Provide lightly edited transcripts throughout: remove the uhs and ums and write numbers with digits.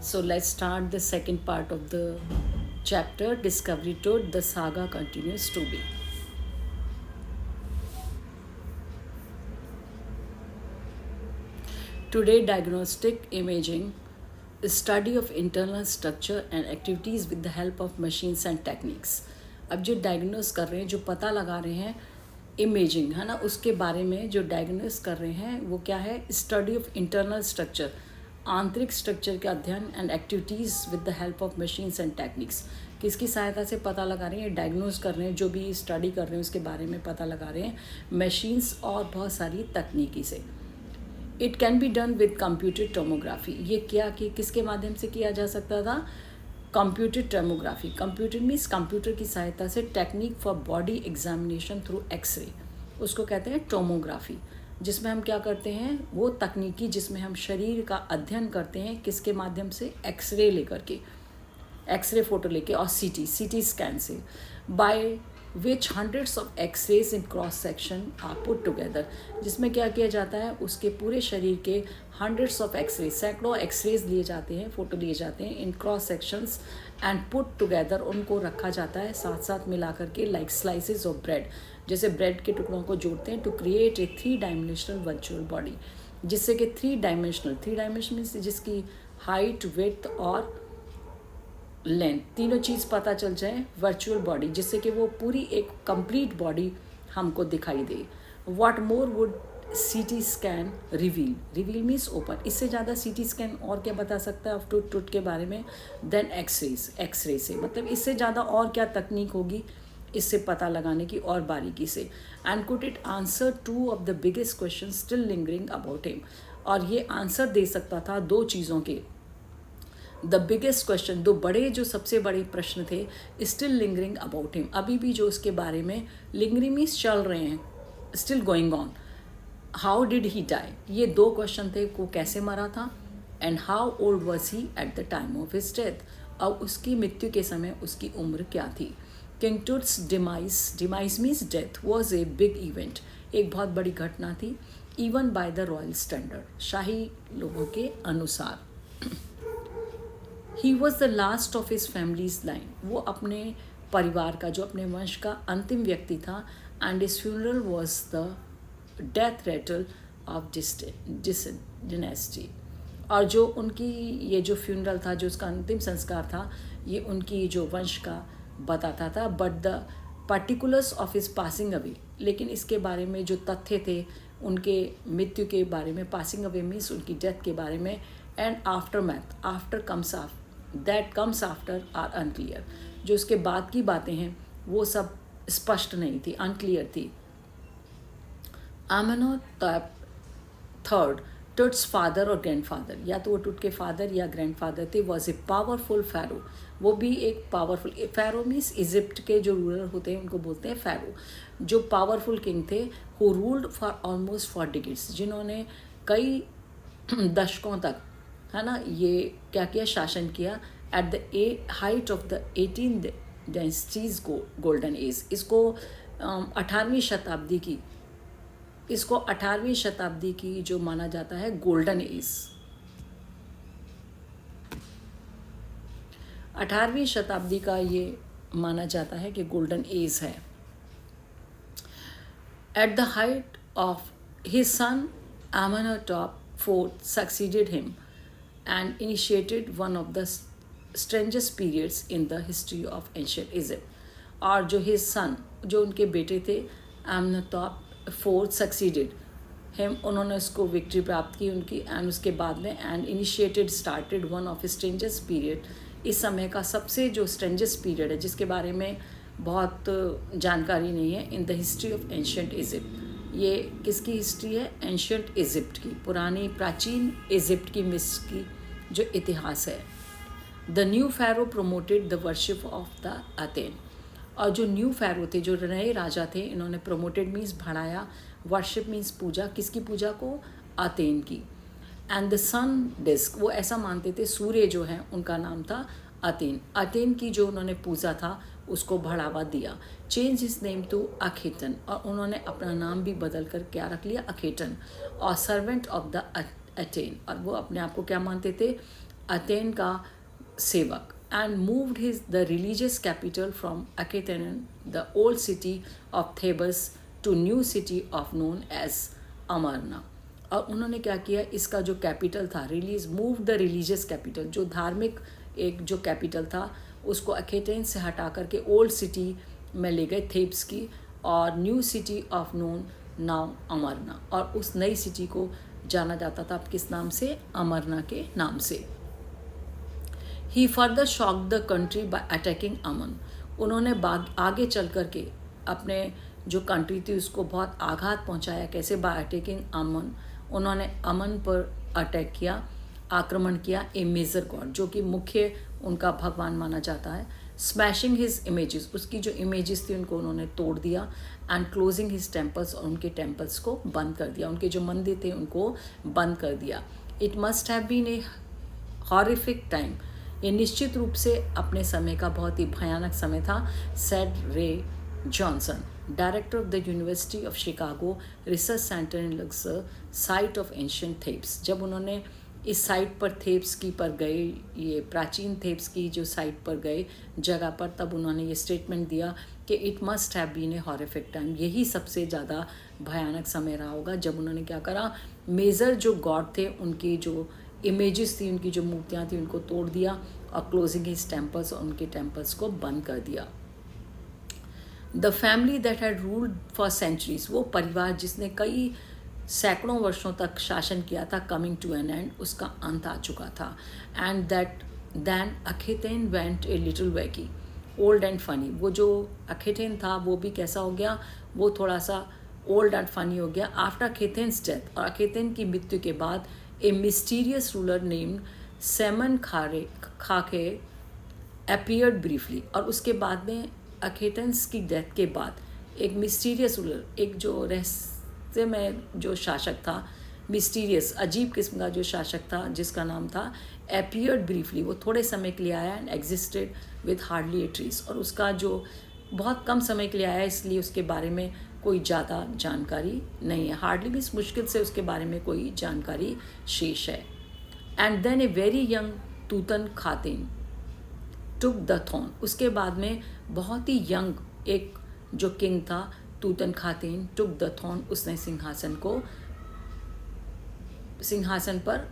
So let's start the second part of the chapter Discovery Tour. The saga continues to be. Today, diagnostic imaging is study of internal structure and activities with the help of machines and techniques. अब जो diagnose कर रहे हैं, जो पता लगा रहे हैं, इमेजिंग है ना, उसके बारे में जो डायग्नोस कर रहे हैं वो क्या है? स्टडी ऑफ इंटरनल स्ट्रक्चर, आंतरिक स्ट्रक्चर का अध्ययन and activities with the help of machines and techniques. किसकी सहायता से पता लगा रहे हैं? डायग्नोस कर रहे हैं, जो भी स्टडी कर रहे हैं उसके बारे में पता लगा रहे हैं मशीन्स और बहुत सारी तकनीकी से. It can be done with computer tomography. ये क्या कि किसके माध्यम से किया जा सकता था? Computer tomography. Computer means computer की सहायता से technique for body examination through X ray, उसको कहते हैं टोमोग्राफी. जिसमें हम क्या करते हैं? वो तकनीकी जिसमें हम शरीर का अध्ययन करते हैं. किसके माध्यम से? एक्सरे लेकर के, एक्सरे फोटो लेके और सीटी स्कैन से. By which hundreds of X-rays in cross section are put together. जिसमें क्या किया जाता है? उसके पूरे शरीर के हंड्रेड्स ऑफ एक्सरेज, सैकड़ों एक्सरेज लिए जाते हैं, फोटो लिए जाते हैं in cross sections and put together. उनको रखा जाता है साथ साथ मिला करके लाइक स्लाइसेस ऑफ ब्रेड, जैसे ब्रेड के टुकड़ों को जोड़ते हैं to create a 3 dimensional virtual body. जिससे कि 3 डायमेंशनल मीन्स जिसकी हाइट, विड्थ और लेंथ तीनों चीज़ पता चल जाए, वर्चुअल बॉडी, जिससे कि वो पूरी एक कंप्लीट बॉडी हमको दिखाई दे. What more would CT scan reveal. Reveal means open. इससे ज़्यादा सीटी स्कैन और क्या बता सकता है ऑफ टूट के बारे में देन एक्सरेज. एक्सरे से मतलब इससे ज़्यादा और क्या तकनीक होगी इससे पता लगाने की और बारीकी से. And could it answer 2 of the biggest question still lingering about him. और ये आंसर दे सकता था 2 चीज़ों के. द बिगेस्ट क्वेश्चन, 2 बड़े जो सबसे बड़े प्रश्न थे, स्टिल लिंगरिंग अबाउट हिम, अभी भी जो उसके बारे में लिंगरिंग मीन्स चल रहे हैं, still going on. How did he die. ये 2 क्वेश्चन थे. वो कैसे मरा था and how old was he at the time of his death. और उसकी मृत्यु के समय उसकी उम्र क्या थी. King Tut's demise. Demise means death was a big event. एक बहुत बड़ी घटना थी. Even by the royal standard, शाही लोगों के अनुसार. He was the last of his families line. वो अपने परिवार का, जो अपने वंश का अंतिम व्यक्ति था. And his funeral was the death Ratle of dynasty. और जो उनकी ये जो फ्यूनरल था, जो उसका अंतिम संस्कार था, ये उनकी जो वंश का बताता था. But the particulars of his passing away, लेकिन इसके बारे में जो तथ्य थे उनके मृत्यु के बारे में, पासिंग अवे मीन्स उनकी डेथ के बारे में, and aftermath, after comes after, that comes after are unclear. जो उसके बाद की बातें हैं वो सब स्पष्ट नहीं थी, अनक्लियर थी. आमेनोताप थर्ड, टुट्स फादर और ग्रैंडफादर, या तो वो टुट के फादर या ग्रैंडफादर थे, वॉज ए पावरफुल फ़ैरो. वो भी एक पावरफुल, फ़ैरो मीन्स इजिप्ट के जो रूलर होते हैं उनको बोलते हैं फ़ैरो. जो पावरफुल किंग थे who ruled for almost 4 decades, जिन्होंने कई दशकों तक, है ना, ये क्या किया? शासन किया. At the height of the 18 dynasties golden age. इसको 18वीं शताब्दी की, इसको 18वीं शताब्दी की जो माना जाता है गोल्डन एज. 18वीं शताब्दी का ये माना जाता है कि गोल्डन एज है. At the height of his son Amenhotep IV succeeded him and initiated one of the strangest periods in the history of ancient Egypt. और जो his son, जो उनके बेटे थे, Amenhotep IV succeeded him, उन्होंने उसको victory प्राप्त की उनकी, एंड उसके बाद में and initiated started one of strangest period. इस समय का सबसे जो स्ट्रेंजेस्ट पीरियड है, जिसके बारे में बहुत जानकारी नहीं है, in the history of ancient Egypt. ये किसकी हिस्ट्री है? एंशियंट इजिप्ट की, पुरानी प्राचीन इजिप्ट की, मिस्र की जो इतिहास है. The new pharaoh promoted the worship of the Aten. और जो न्यू फ़ैरो थे, जो नए राजा थे, इन्होंने प्रोमोटेड मीन्स बढ़ाया, वर्शिप मीन्स पूजा. किसकी पूजा को? अथेन की. एंड द सन डिस्क, वो ऐसा मानते थे सूर्य जो है उनका नाम था अथेन. अथेन की जो उन्होंने पूजा था उसको बढ़ावा दिया. चेंज हिज नेम टू अखेटन, और उन्होंने अपना नाम भी बदल कर क्या रख लिया? अखेटन. और सर्वेंट ऑफ द अथेन, और वो अपने आप को क्या मानते थे? अथेन का सेवक, and moved the religious capital from Achaemenum, the old city of Thebes, to new city of known as Amarna. और उन्होंने क्या किया, इसका जो कैपिटल था मूव द रिलीजियस कैपिटल, जो धार्मिक एक जो कैपिटल था उसको अखेटेन से हटा करके ओल्ड सिटी में ले गए थेब्स की, और new city of known now Amarna, और उस नई सिटी को जाना जाता था किस नाम से, अमरना के नाम से. He further shocked the country by attacking Amun. उन्होंने आगे चल करके अपने जो कंट्री थी उसको बहुत आघात पहुंचाया. कैसे, बाय अटैकिंग अमन. उन्होंने अमन पर अटैक किया, आक्रमण किया. ए मेजर गॉड, जो कि मुख्य उनका भगवान माना जाता है. स्मैशिंग हिज इमेजेस, उसकी जो इमेजेस थी उनको उन्होंने तोड़ दिया. एंड क्लोजिंग हिज टेम्पल्स, और उनके टेम्पल्स को बंद कर दिया, उनके जो मंदिर थे उनको बंद कर दिया. It must have been a horrific time. ये निश्चित रूप से अपने समय का बहुत ही भयानक समय था. सेड रे Johnson, director of the university of Chicago research centre in Laksar, site of ancient थेब्स. जब उन्होंने इस साइट पर थेब्स की पर गए, ये प्राचीन थेब्स की जो साइट पर गए जगह पर, तब उन्होंने ये स्टेटमेंट दिया कि it must have been a horrific time. यही सबसे ज़्यादा भयानक समय रहा होगा जब उन्होंने क्या करा, मेजर जो गॉड थे उनकी जो इमेजेस थी, उनकी जो मूर्तियाँ थी उनको तोड़ दिया, और क्लोजिंग हिज टेम्पल्स, और उनके टेम्पल्स को बंद कर दिया. The family that had ruled for centuries, वो परिवार जिसने कई सैकड़ों वर्षों तक शासन किया था, कमिंग टू एन एंड, उसका अंत आ चुका था. And that then Akhenaten went a little wacky, old and funny. वो जो अखेटेन था वो भी कैसा हो गया, वो थोड़ा सा ओल्ड एंड फनी हो गया. आफ्टर अखेटेन्स डेथ, और अखेटेन की मृत्यु के बाद, ए मिस्टीरियस रूलर नेम्ड सेमन खाके अपीयर्ड ब्रीफली. और उसके बाद में अखेटेंस की डेथ के बाद एक मिस्टीरियस रूलर, एक जो रहस्य में जो शासक था, मिस्टीरियस अजीब किस्म का जो शासक था, जिसका नाम था अपीयर्ड ब्रीफली. वो थोड़े समय के लिए आया and existed with hardly A trees. और उसका जो बहुत कम समय के लिए आया, इसलिए उसके बारे में कोई ज़्यादा जानकारी नहीं है. हार्डली भी मुश्किल से उसके बारे में कोई जानकारी शेष है. And then a very young Tutankhaten took the throne. उसके बाद में बहुत ही यंग एक जो किंग था, तूतन खातिन, टुक द थ्रोन, उसने सिंहासन पर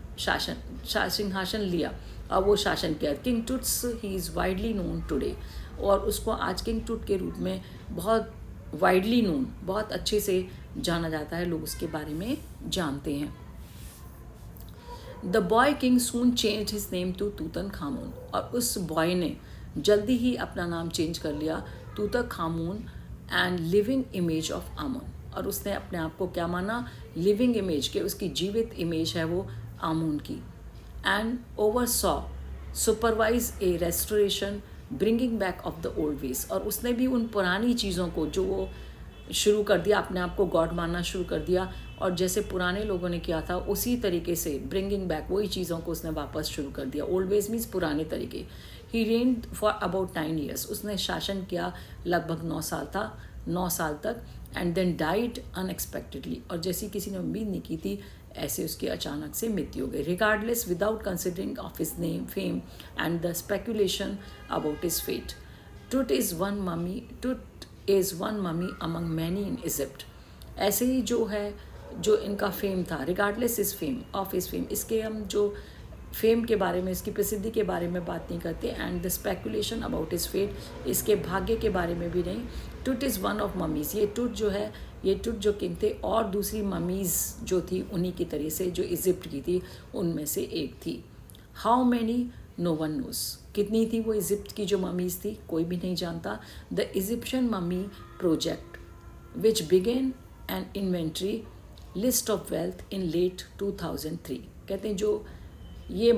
सिंहासन लिया और वो शासन किया. King Tut's, he is widely known today. और उसको आज किंग टुट के रूप में बहुत वाइडली नोन, बहुत अच्छे से जाना जाता है, लोग उसके बारे में जानते हैं. The boy king soon change his name to Tutankhamun. और उस बॉय ने जल्दी ही अपना नाम चेंज कर लिया, तूतन खामून एंड लिविंग इमेज ऑफ आमून. और उसने अपने आप को क्या माना, लिविंग इमेज के, उसकी जीवित इमेज है वो आमून की. And over saw supervise A restoration bringing back of the old veg. और उसने भी उन पुरानी चीज़ों को जो वो शुरू कर दिया, अपने आप को गॉड मानना शुरू कर दिया, और जैसे पुराने लोगों ने किया था उसी तरीके से ब्रिंगिंग बैक, वही चीज़ों को उसने वापस शुरू कर दिया. ओल्ड वेज मीन्स पुराने तरीके. He reigned for about 9 years. उसने शासन किया लगभग 9 साल तक. And then died unexpectedly. और जैसी किसी ने उम्मीद नहीं की थी, ऐसे उसकी अचानक से मृत्यु हो गई. Regardless, without considering of his name, fame and the speculation about his fate. Tut is one mummy among many in Egypt. ऐसे ही जो है, जो इनका फेम था, regardless is fame of his fame, इसके हम जो फेम के बारे में, इसकी प्रसिद्धि के बारे में बात नहीं करते. And the speculation about his fate, इसके भाग्य के बारे में भी नहीं. टुट इज़ वन ऑफ ममीज़. ये टुट जो है, ये टुट जो किंग थे, और दूसरी ममीज़ जो थी उन्हीं की तरह से, जो इजिप्ट की थी उनमें से एक थी. How many, no one knows. कितनी थी वो इजिप्ट की जो ममीज़ थी, कोई भी नहीं जानता. The Egyptian mummy project which began an inventory list of wealth in late 2003. कहते हैं जो ये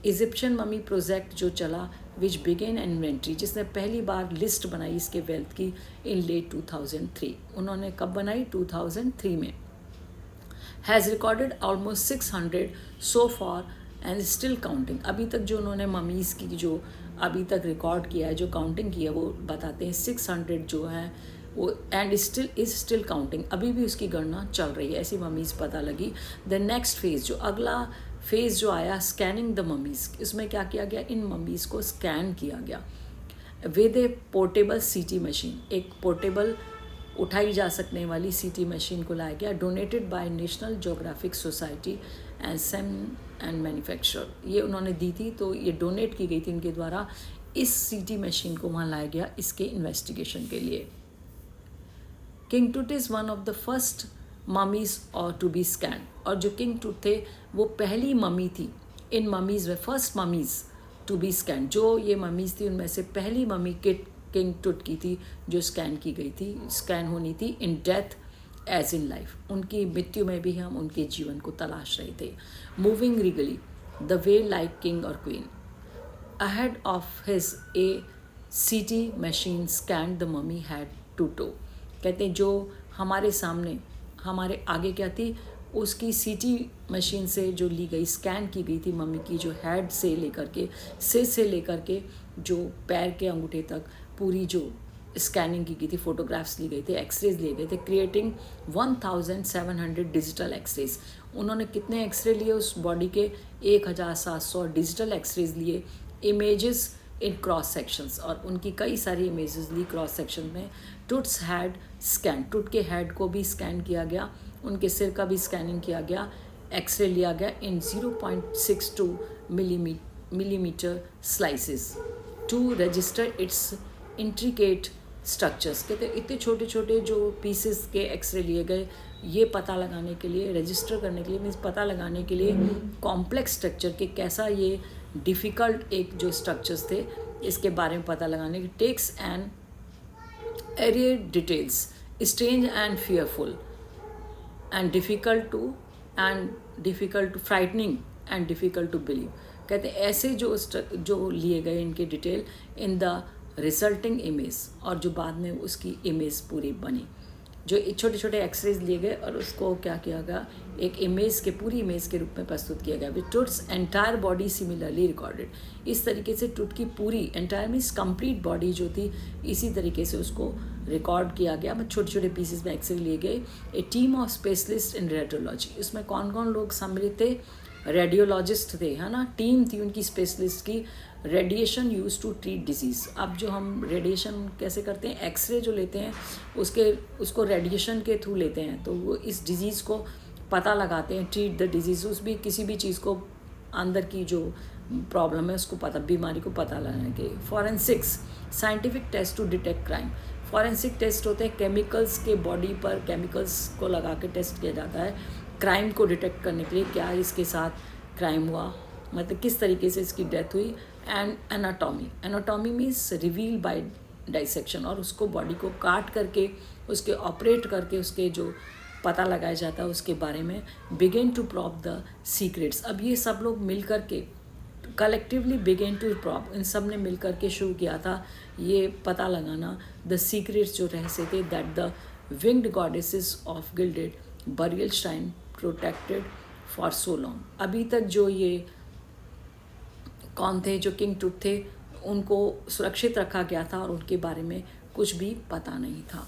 इजिप्शियन ममी प्रोजेक्ट जो चला, विच बिगेन एन इन्वेंट्री, जिसने पहली बार लिस्ट बनाई इसके वेल्थ की, इन लेट 2003. उन्होंने कब बनाई, 2003 में. Has recorded almost 600 so for and still counting. अभी तक जो उन्होंने ममीज़ की जो अभी तक रिकॉर्ड किया है, जो काउंटिंग की है, वो बताते हैं 600 जो है वो, एंड स्टिल काउंटिंग, अभी भी उसकी गणना चल रही है. ऐसी ममीज़ पता लगी. द नेक्स्ट फेज़, जो अगला फेज जो आया स्कैनिंग द ममीज़, इसमें क्या किया गया, इन ममीज़ को स्कैन किया गया with A portable CT machine, एक पोर्टेबल उठाई जा सकने वाली सीटी मशीन को लाया गया, donated bye national geographic society and same and manufacture, ये उन्होंने दी थी, तो ये डोनेट की गई थी इनके द्वारा, इस सीटी मशीन को वहाँ लाया गया इसके इन्वेस्टिगेशन के लिए। King Tut is one of the first mummies और टू बी स्कैन, और जो किंग टूट थे वो पहली ममी थी इन ममीज़ में, first mummies to be scan, जो ये ममीज़ थी उनमें से पहली ममी किंग टूट की थी जो स्कैन की गई थी, स्कैन होनी थी in death as in life, उनकी मृत्यु में भी हम उनके जीवन को तलाश रहे थे। Moving regally the way like king और queen, ahead of his a CT machine scanned the mummy head to toe, कहते हैं जो हमारे सामने हमारे आगे क्या थी, उसकी सीटी मशीन से जो ली गई, स्कैन की गई थी मम्मी की, जो हेड से लेकर के, सिर से लेकर के जो पैर के अंगूठे तक पूरी जो स्कैनिंग की गई थी, फोटोग्राफ्स ली गई थे, एक्सरेज लिए गए थे, क्रिएटिंग 1700 डिजिटल एक्सरेज। उन्होंने कितने एक्सरे लिए उस बॉडी के, 1700 डिजिटल एक्सरेज लिए, इमेजेस इन क्रॉस सेक्शंस, और उनकी कई सारी इमेजेस ली क्रॉस सेक्शन में। टूट्स हैड स्कैन, टूट के हेड को भी स्कैन किया गया, उनके सिर का भी स्कैनिंग किया गया, एक्सरे लिया गया in 0.62 millimetre slices to register its intricate structures, कहते हैं इतने छोटे छोटे जो पीसेस के एक्सरे लिए गए, ये पता लगाने के लिए, रजिस्टर करने के लिए, मीन्स पता लगाने के लिए कॉम्प्लेक्स स्ट्रक्चर के, कैसा ये डिफ़िकल्ट एक जो स्ट्रक्चर्स थे इसके बारे में पता लगाने के, texts and eerier details strange and fearful and difficult to frightening and difficult to believe, कहते हैं ऐसे जो लिए गए इनके detail in the resulting image, और जो बाद में उसकी इमेज पूरी बनी, जो छोटे छोटे एक्सरेज लिए गए और उसको क्या किया गया, एक इमेज के, पूरी इमेज के रूप में प्रस्तुत किया गया। With Toots entire body similarly recorded, इस तरीके से टूट की पूरी एंटायर मीन्स कंप्लीट बॉडी जो थी, इसी तरीके से उसको रिकॉर्ड किया गया, मतलब छोटे छोटे पीसेस में एक्सरे लिए गए। A team of specialist in radiology, इसमें कौन कौन लोग सम्मिलित थे, रेडियोलॉजिस्ट थे, है ना, टीम थी उनकी स्पेशलिस्ट की। Radiation use to treat disease, अब जो हम रेडिएशन कैसे करते हैं, एक्सरे जो लेते हैं उसको रेडिएशन के थ्रू लेते हैं, तो वो इस डिज़ीज़ को पता लगाते हैं, ट्रीट द डिजीज़, उस भी किसी भी चीज़ को अंदर की जो प्रॉब्लम है उसको पता, बीमारी को पता लगाने के। Forensics, scientific test to detect crime, forensic test होते हैं केमिकल्स के, बॉडी पर केमिकल्स को लगा के टेस्ट किया जाता है क्राइम को डिटेक्ट करने के लिए, क्या इसके साथ क्राइम हुआ, मतलब किस तरीके से इसकी डेथ हुई। And anatomy means reveal by dissection, और उसको बॉडी को काट करके उसके ऑपरेट करके उसके जो पता लगाया जाता है उसके बारे में। Begin to probe the secrets, अब ये सब लोग मिल करके कलेक्टिवली बिगिन टू प्रॉब, इन सब ने मिल करके शुरू किया था ये पता लगाना द सीक्रेट्स जो रहस्य थे, that the winged goddesses of gilded burial shrine protected for so long, अभी तक जो ये कौन थे, जो किंग टूट थे, उनको सुरक्षित रखा गया था और उनके बारे में कुछ भी पता नहीं था।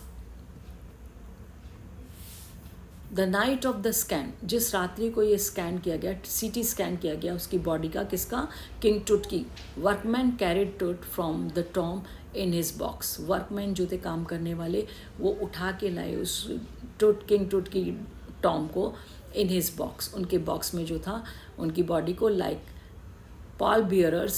The night of the scan, जिस रात्रि को ये स्कैन किया गया, सीटी स्कैन किया गया उसकी बॉडी का, किसका, किंग टूट की। वर्कमैन कैरिड टूट from the Tom in his box, workman जो थे काम करने वाले, वो उठा के लाए उस किंग टूट की टॉम को इन हिज बॉक्स, उनके बॉक्स में जो था उनकी बॉडी को। Like pall bearers,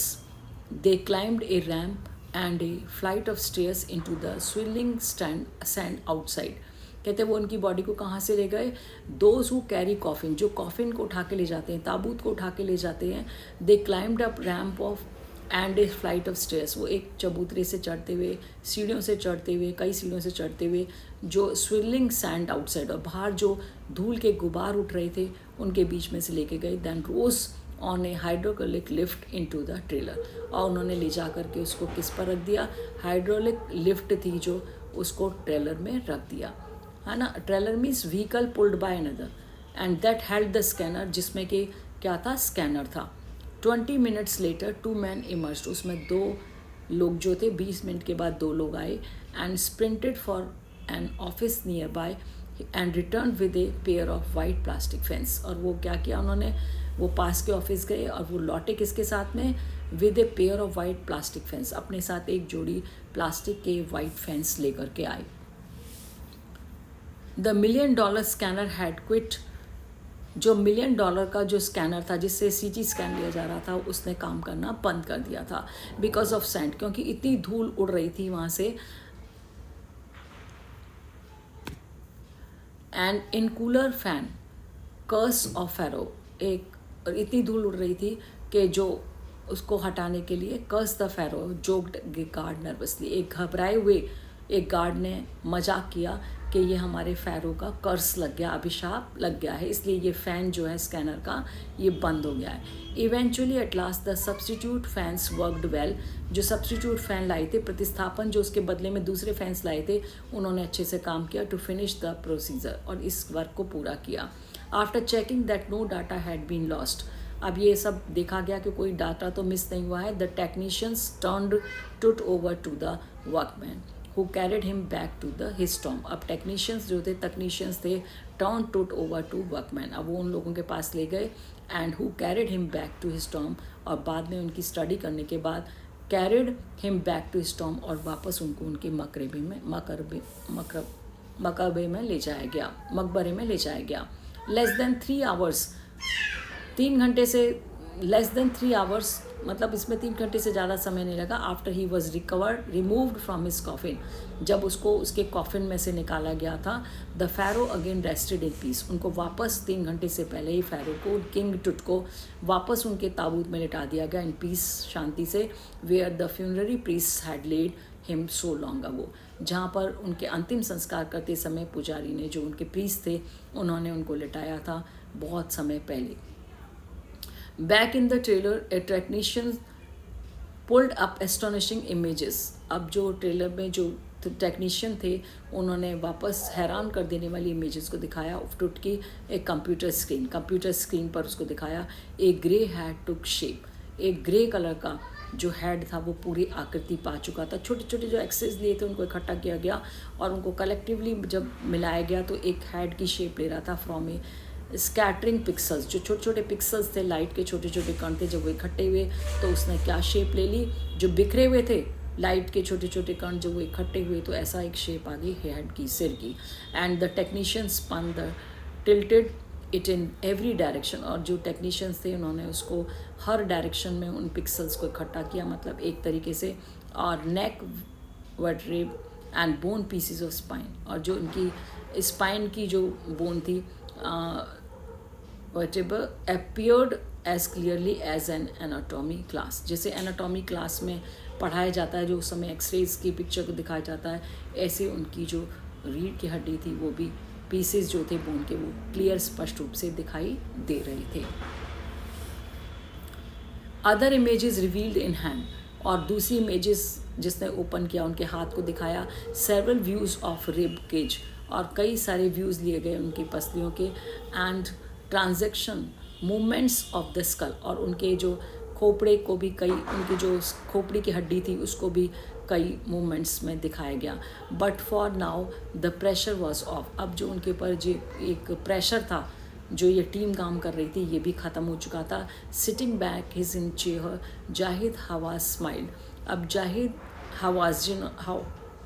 they climbed a ramp and a flight of stairs into the swirling sand outside, कहते हैं वो उनकी बॉडी को कहाँ से ले गए, दोज हु कैरी कॉफिन, जो कॉफिन को उठा के ले जाते हैं, ताबूत को उठा के ले जाते हैं। They climbed up ramp of and a flight of stairs, वो एक चबूतरे से चढ़ते हुए, सीढ़ियों से चढ़ते हुए, कई सीढ़ियों से चढ़ते हुए, जो स्विलिंग सैंड आउटसाइड, और बाहर जो धूल के गुबार उठ रहे थे उनके बीच में से लेके गए। Then rose on a hydraulic lift into the trailer, और उन्होंने ले जा करके उसको किस पर रख दिया, हाइड्रोलिक लिफ्ट थी जो, उसको ट्रेलर में रख दिया, है ना। Trailer means vehicle pulled by another, and that held the scanner, जिसमें कि क्या था, स्कैनर था। 20 मिनट्स लेटर 2 men इमर्ज्ड, उसमें 2 लोग जो थे, 20 मिनट के बाद 2 लोग आए, and sprinted for an office nearby and return with a pair of white plastic fans, और वो क्या किया उन्होंने, वो पास के ऑफिस गए और वो लौटे किसके साथ में, with a pair of white plastic fence, अपने साथ एक जोड़ी प्लास्टिक के वाइट फेंस लेकर के आए। The $1 million scanner had quit, जो $1 million का जो स्कैनर था जिससे CT स्कैन लिया जा रहा था, उसने काम करना बंद कर दिया था बिकॉज ऑफ सैंड, क्योंकि इतनी धूल उड़ रही थी वहाँ से। And in cooler fan curse of pharaoh, एक इतनी धूल उड़ रही थी कि जो उसको हटाने के लिए curse the pharaoh joked guard nervously, एक घबराए हुए एक गार्ड ने मजाक किया कि ये हमारे फेरो का कर्स लग गया, अभिशाप लग गया है, इसलिए ये फ़ैन जो है स्कैनर का ये बंद हो गया है। Eventually at last the substitute fans worked well, जो सब्सटीट्यूट फ़ैन लाए थे, प्रतिस्थापन जो उसके बदले में दूसरे फैंस लाए थे, उन्होंने अच्छे से काम किया टू फिनिश द प्रोसीजर, और इस वर्क को पूरा किया। After checking that no data had been lost, अब ये सब देखा गया कि कोई डाटा तो मिस नहीं हुआ है। The technicians turned Tut over to the workman who carried him back to the his tomb, अब टेक्नीशियंस जो थे, तकनीशियंस थे, टर्न टूट ओवर टू वर्कमैन, अब वो उन लोगों के पास ले गए, and who carried him back to his tomb, और बाद में उनकी स्टडी करने के बाद carried him back to his tomb, और वापस उनको उनके मकबरे में ले जाया गया। लेस देन 3 आवर्स, 3 घंटे से लेस देन 3 आवर्स, मतलब इसमें 3 घंटे से ज़्यादा समय नहीं लगा। After he was removed from his coffin, जब उसको उसके कॉफिन में से निकाला गया था, the pharaoh again rested in peace, उनको वापस 3 घंटे से पहले ही फैरो को, किंग टुट को वापस उनके ताबूत में लिटा दिया गया इन पीस, शांति से, where the funerary priest had led him so long ago, जहाँ पर उनके अंतिम संस्कार करते समय पुजारी ने, जो उनके प्रीस्ट थे, उन्होंने उनको लिटाया था बहुत समय पहले। Back in the trailer A technician pulled up astonishing images, अब जो ट्रेलर में जो टेक्नीशियन थे, उन्होंने वापस हैरान कर देने वाली इमेजेस को दिखाया। टूट की एक कंप्यूटर स्क्रीन पर उसको दिखाया। ए ग्रे हैड टुक शेप, एक ग्रे कलर का जो हेड था वो पूरी आकृति पा चुका था। छोटे छोटे जो एक्सेस लिए थे उनको इकट्ठा किया गया और उनको कलेक्टिवली जब मिलाया गया तो एक हेड की शेप ले रहा था फ्रॉम ए स्कैटरिंग पिक्सल्स, जो छोटे छोटे पिक्सल्स थे, लाइट के छोटे छोटे कण थे, जब वो इकट्ठे हुए तो उसने क्या शेप ले ली, जो बिखरे हुए थे लाइट के छोटे छोटे कण, जो वो इकट्ठे हुए तो ऐसा एक शेप आ गई हेड की, सिर की। And the technician spun the tilted it in every direction, और जो टेक्नीशियंस थे उन्होंने उसको हर डायरेक्शन में उन पिक्सल्स को इकट्ठा किया, मतलब एक तरीके से। और neck vertebrae and bone pieces of spine, और जो उनकी स्पाइन की जो बोन थी vertebra appeared as clearly as an anatomy class, जैसे एनाटॉमी क्लास में पढ़ाया जाता है, जो उस समय एक्सरेज की पिक्चर को दिखाया जाता है, ऐसे उनकी जो रीढ़ की हड्डी थी वो भी पीसेस जो थे बोन के वो क्लियर स्पष्ट रूप से दिखाई दे रहे थे। Other images revealed in hand, और दूसरी इमेजेस जिसने ओपन किया उनके हाथ को दिखाया। Several views of rib cage, और कई सारे व्यूज़ लिए गए उनकी पसलियों के। And transaction movements of the skull, और उनके जो खोपड़े को भी कई, उनकी जो खोपड़ी की हड्डी थी उसको भी कई मूवमेंट्स में दिखाया गया। But for now the pressure was of, अब जो उनके ऊपर जो एक प्रेशर था, जो ये टीम काम कर रही थी, ये भी ख़त्म हो चुका था। Sitting back his in chair Zahi Hawass smiled, अब जाहिद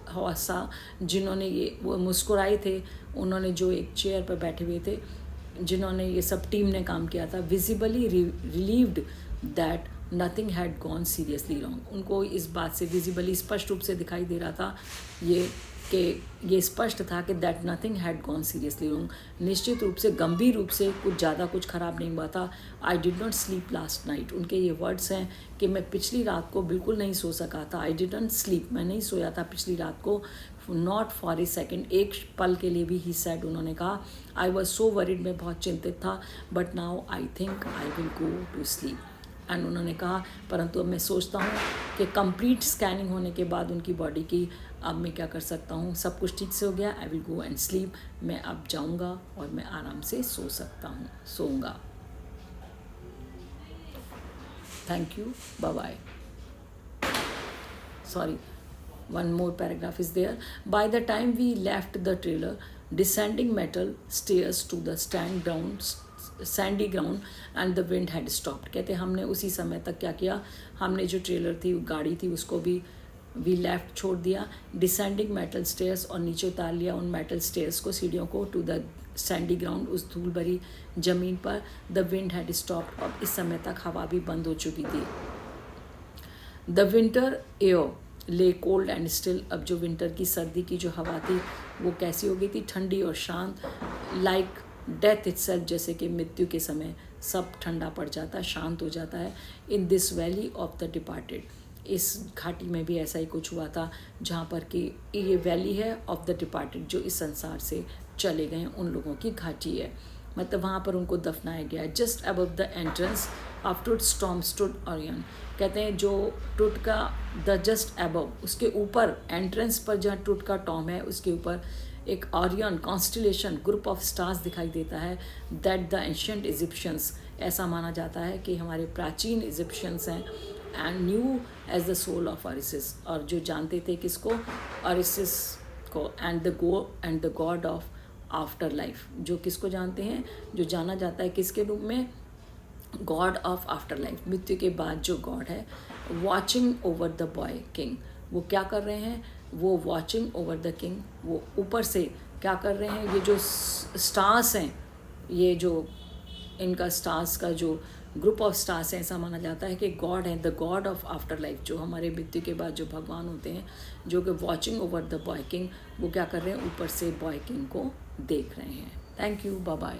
हवासा जिन्होंने ये वो मुस्कुराए थे, उन्होंने जो एक चेयर पर बैठे हुए थे, जिन्होंने ये सब टीम ने काम किया था, visibly relieved that nothing had gone seriously wrong, उनको इस बात से विजिबली स्पष्ट रूप से दिखाई दे रहा था ये कि ये स्पष्ट था कि that nothing had gone seriously wrong, निश्चित रूप से गंभीर रूप से कुछ ज़्यादा कुछ ख़राब नहीं हुआ था। I did not sleep last night, उनके ये वर्ड्स हैं कि मैं पिछली रात को बिल्कुल नहीं सो सका था। आई डिडंट स्लीप, मैं नहीं सोया था पिछली रात को, नॉट फॉर ए सेकेंड, एक पल के लिए भी। ही सैड, उन्होंने कहा, आई वॉज सो वरीड, मैं बहुत चिंतित था, but now I think I will go to sleep. And उन्होंने कहा, परंतु अब मैं सोचता हूँ कि कंप्लीट स्कैनिंग होने के बाद उनकी बॉडी की, अब मैं क्या कर सकता हूँ, सब कुछ ठीक से हो गया, I will go and sleep, मैं अब जाऊँगा और मैं आराम से सोऊंगा। Thank you, bye bye. Sorry, one more paragraph is there. By the time we left the trailer, descending metal stairs to the Sandy ground and the wind had stopped. कहते हमने उसी समय तक क्या किया, हमने जो ट्रेलर थी, गाड़ी थी, उसको भी वी लेफ्ट छोड़ दिया। डिसेंडिंग मेटल स्टेयर्स, और नीचे उतार लिया उन मेटल स्टेयर्स को, सीढ़ियों को, टू द सैंडी ग्राउंड, उस धूल भरी ज़मीन पर। द विंड हैड स्टॉप्ड, और इस समय तक हवा भी बंद हो चुकी थी। द विंटर एयर ले कोल्ड एंड स्टिल, अब जो विंटर की सर्दी की जो हवा थी वो कैसी हो गई थी, ठंडी और शांत। लाइक डेथ इटसेल्फ, जैसे कि मृत्यु के समय सब ठंडा पड़ जाता है, शांत हो जाता है। In this valley of the departed, इस घाटी में भी ऐसा ही कुछ हुआ था, जहाँ पर कि ये वैली है ऑफ द डिपार्टेड, जो इस संसार से चले गए उन लोगों की घाटी है, मतलब वहाँ पर उनको दफनाया गया है। Just above the entrance of टुट स्टॉर्म स्टूड ओरियन, कहते हैं जो टुट का द जस्ट अबव, उसके ऊपर एंट्रेंस पर जहाँ टुट का टॉम है उसके ऊपर एक Orion constellation, group of stars दिखाई देता है। दैट द एंशियंट इजिप्शियंस, ऐसा माना जाता है कि हमारे प्राचीन इजिप्शियंस हैं, and knew as the soul of Osiris, और जो जानते थे किसको, ओरिसिस को, and the god of after life, जो किसको जानते हैं, जो जाना जाता है किसके रूप में, गॉड ऑफ आफ्टर लाइफ, मृत्यु के बाद जो गॉड है। Watching over the boy king, वो क्या कर रहे हैं, वो वॉचिंग ओवर द किंग, वो ऊपर से क्या कर रहे हैं, ये जो स्टार्स हैं, ये जो इनका स्टार्स का जो ग्रुप ऑफ स्टार्स हैं, ऐसा माना जाता है कि गॉड है, the god of after life, जो हमारे मृत्यु के बाद जो भगवान होते हैं, जो कि watching over the boy king, वो क्या कर रहे हैं, ऊपर से बॉय किंग को देख रहे हैं। Thank you, bye bye.